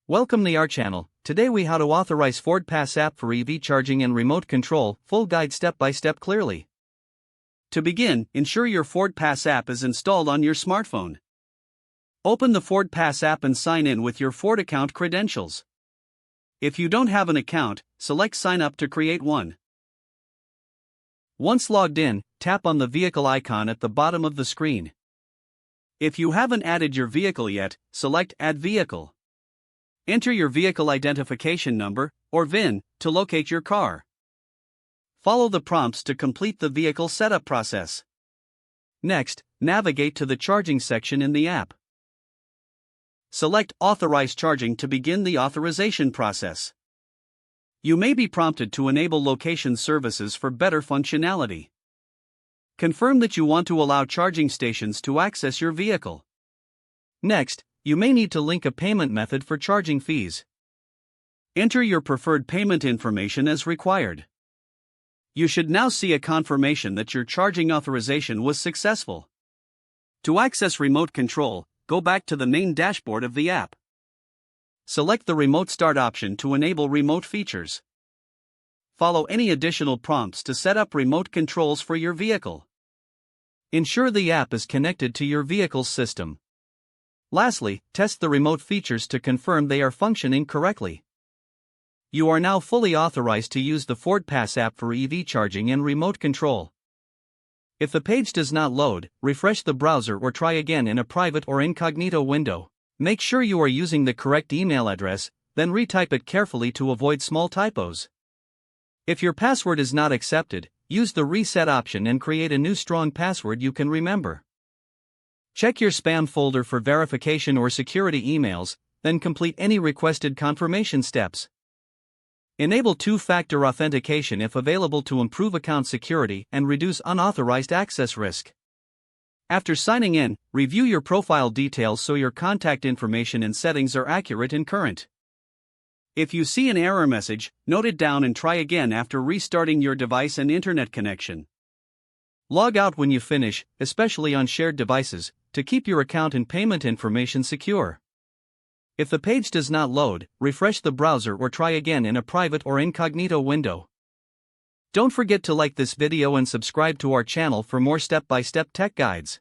Welcome to our channel. Today we how to authorize FordPass app for EV charging and remote control, full guide step by step clearly. To begin, ensure your FordPass app is installed on your smartphone. Open the FordPass app and sign in with your Ford account credentials. If you don't have an account, select sign up to create one. Once logged in, tap on the vehicle icon at the bottom of the screen. If you haven't added your vehicle yet, select Add Vehicle. Enter your vehicle identification number, or VIN, to locate your car. Follow the prompts to complete the vehicle setup process. Next, navigate to the charging section in the app. Select Authorize Charging to begin the authorization process. You may be prompted to enable location services for better functionality. Confirm that you want to allow charging stations to access your vehicle. Next, you may need to link a payment method for charging fees. Enter your preferred payment information as required. You should now see a confirmation that your charging authorization was successful. To access remote control, go back to the main dashboard of the app. Select the Remote Start option to enable remote features. Follow any additional prompts to set up remote controls for your vehicle. Ensure the app is connected to your vehicle's system. Lastly, test the remote features to confirm they are functioning correctly. You are now fully authorized to use the FordPass app for EV charging and remote control. If the page does not load, refresh the browser or try again in a private or incognito window. Make sure you are using the correct email address, then retype it carefully to avoid small typos. If your password is not accepted, use the reset option and create a new strong password you can remember. Check your spam folder for verification or security emails, then complete any requested confirmation steps. Enable two-factor authentication if available to improve account security and reduce unauthorized access risk. After signing in, review your profile details so your contact information and settings are accurate and current. If you see an error message, note it down and try again after restarting your device and internet connection. Log out when you finish, especially on shared devices, to keep your account and payment information secure. If the page does not load, refresh the browser or try again in a private or incognito window. Don't forget to like this video and subscribe to our channel for more step-by-step tech guides.